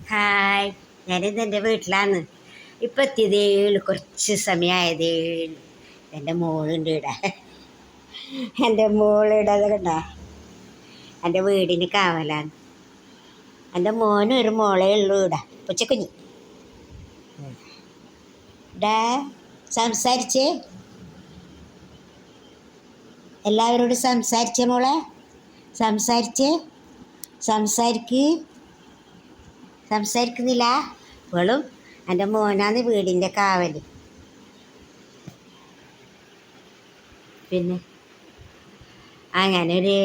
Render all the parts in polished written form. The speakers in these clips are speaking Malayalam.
ഹായ്, ഞാനിന്ന് എൻ്റെ വീട്ടിലാണ്. ഇപ്പം എത്തിയതേ ഉള്ളൂ, കുറച്ച് സമയമായതേ ഉള്ളൂ. എൻ്റെ മോളുണ്ട് ഇവിടെ. എൻ്റെ മോളിവിടെ കണ്ട, എൻ്റെ വീടിന് കാവലാണ്. എൻ്റെ മോനും ഒരു മോളേ ഉള്ളൂ ഇവിടെ, പൂച്ചക്കുഞ്ഞി. ഡാ സംസാരിച്ചേ, എല്ലാവരോടും സംസാരിച്ചേ മോളെ, സംസാരിച്ചേ, സംസാരിക്കുന്നില്ല. ഇവളും എൻ്റെ മോനാണ് വീടിൻ്റെ കാവൽ. പിന്നെ അങ്ങനെ ഒരു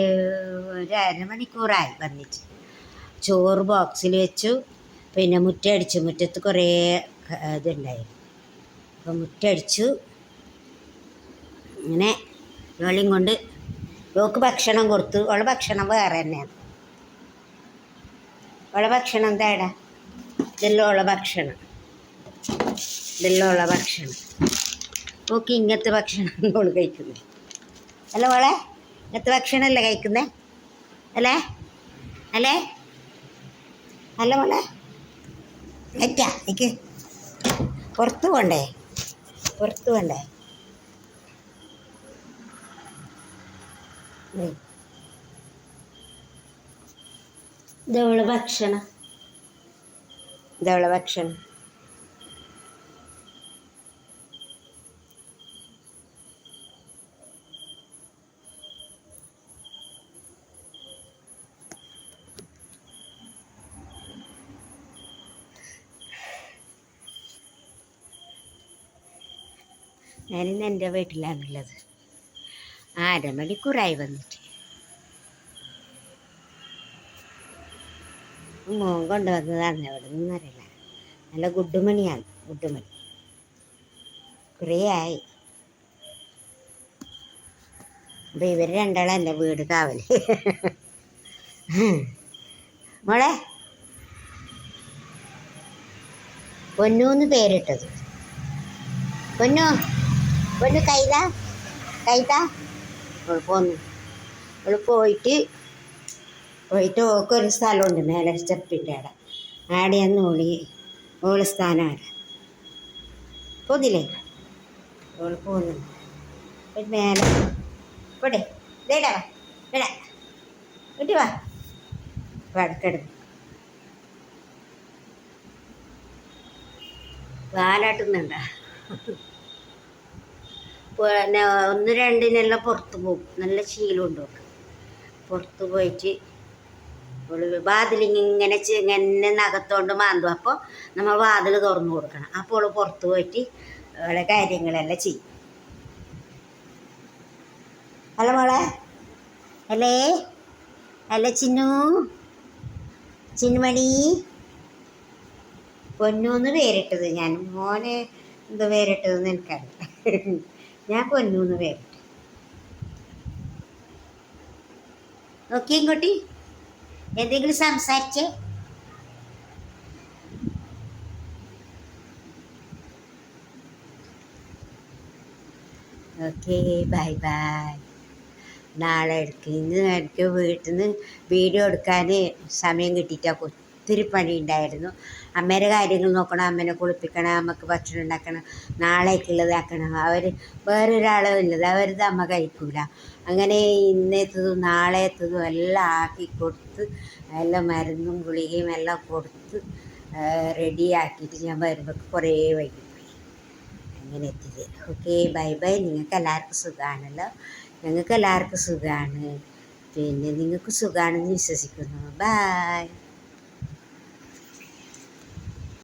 അരമണിക്കൂറായി വന്നിട്ട്. ചോറ് ബോക്സിൽ വെച്ചു, പിന്നെ മുറ്റടിച്ചു. മുറ്റത്ത് കുറേ ഇതുണ്ടായിരുന്നു, അപ്പം മുറ്റടിച്ചു. അങ്ങനെ ഇവളെയും കൊണ്ട് ഇവൾക്ക് ഭക്ഷണം കൊടുത്തു. അവളെ ഭക്ഷണം വേറെ തന്നെയാണ്. അവളെ ഭക്ഷണം എന്താടാ? ഇതെല്ലാം ഉള്ള ഭക്ഷണം, നോക്കി. ഇങ്ങനത്തെ ഭക്ഷണം അവൾ കഴിക്കുന്നത് അല്ല മോളെ? ഇങ്ങനത്തെ ഭക്ഷണമല്ലേ കഴിക്കുന്നേ? അല്ലേ അല്ലേ അല്ല മോളെ? എനിക്ക് പുറത്ത് പോണ്ടേ? ഇതവളെ ഭക്ഷണം. ഞാനിന്ന് എൻ്റെ വീട്ടിലാണുള്ളത്. അരമണിക്കൂറായി വന്നിട്ട്. മോൻ കൊണ്ടുവന്നതാണ്. എവിടെ നിന്നറിയില്ല. നല്ല ഗുഡ്ഡുമണിയാണ്, ഗുഡ്ഡുമണി. കുറേ ആയി. അപ്പം ഇവർ രണ്ടാളും എൻ്റെ വീട് കാവൽ. മോളെ പൊന്നൂന്ന് പേരിട്ടത്. പൊന്നു കൈത അവൾ പോന്നു. അവൾ പോയിട്ട് ഓക്കൊരു സ്ഥലമുണ്ട് മേലെ, സ്റ്റെപ്പിൻ്റെ അവിടെ. ആടെയാന്ന് ഓള് സ്ഥാനം അവിടെ പോന്നില്ലേ? ഓള് പോന്നു മേലെ. പോട്ടെ, ഇതേടാ വീട്ടിൽ വാ. വടക്കെടുക്കും വാലാട്ടുന്നുണ്ട. പിന്നെ ഒന്ന് രണ്ടിനെല്ലാം പുറത്ത് പോകും. നല്ല ശീലമുണ്ട് നോക്ക്. പുറത്ത് പോയിട്ട് വാതിലിങ്ങനെ ഇങ്ങനെ നഖത്തോണ്ട് മാന്തും. അപ്പോൾ നമ്മൾ വാതിൽ തുറന്നു കൊടുക്കണം. അപ്പോൾ പുറത്ത് പോയിട്ട് അവളെ കാര്യങ്ങളെല്ലാം ചെയ്യും. അല്ല മോളെ? അല്ല ചിന്നുമണി. പൊന്നൂന്ന് പേരിട്ടത് ഞാൻ. മോനെ എന്ത് പേരിട്ടതെന്ന് എനിക്കറിയില്ല. ഞാൻ പൊന്നൂന്ന് പേരിട്ടു. നോക്കി ഇങ്ങോട്ടി, എന്തെങ്കിലും സംസാരിച്ചേ. Okay, by. നാളെ എടുക്കും. ഇന്ന് എനിക്ക് വീട്ടിൽ നിന്ന് വീഡിയോ എടുക്കാൻ സമയം കിട്ടിയിട്ടൊക്കെ ഒത്തിരി പണി ഉണ്ടായിരുന്നു. അമ്മേരെ കാര്യങ്ങൾ നോക്കണം, അമ്മേനെ കുളിപ്പിക്കണം, അമ്മക്ക് ഭക്ഷണം ഉണ്ടാക്കണം, നാളേക്കുള്ളതാക്കണം. വേറൊരാളും ഇല്ലത്, അവരത് അമ്മ കഴിക്കൂല. അങ്ങനെ ഇന്നത്തേതും നാളേത്തതും എല്ലാം ആക്കി കൊടുത്ത്, എല്ലാം മരുന്നും ഗുളികയും എല്ലാം കൊടുത്ത് റെഡിയാക്കിയിട്ട് ഞാൻ വരുമ്പോൾ കുറേ വൈകിപ്പോയി. അങ്ങനെ എത്തിയത്. Okay, bye. നിങ്ങൾക്ക് എല്ലാവർക്കും സുഖമാണല്ലോ? ഞങ്ങൾക്ക് എല്ലാവർക്കും സുഖമാണ്. പിന്നെ നിങ്ങൾക്ക് സുഖമാണെന്ന് വിശ്വസിക്കുന്നു. ബൈ.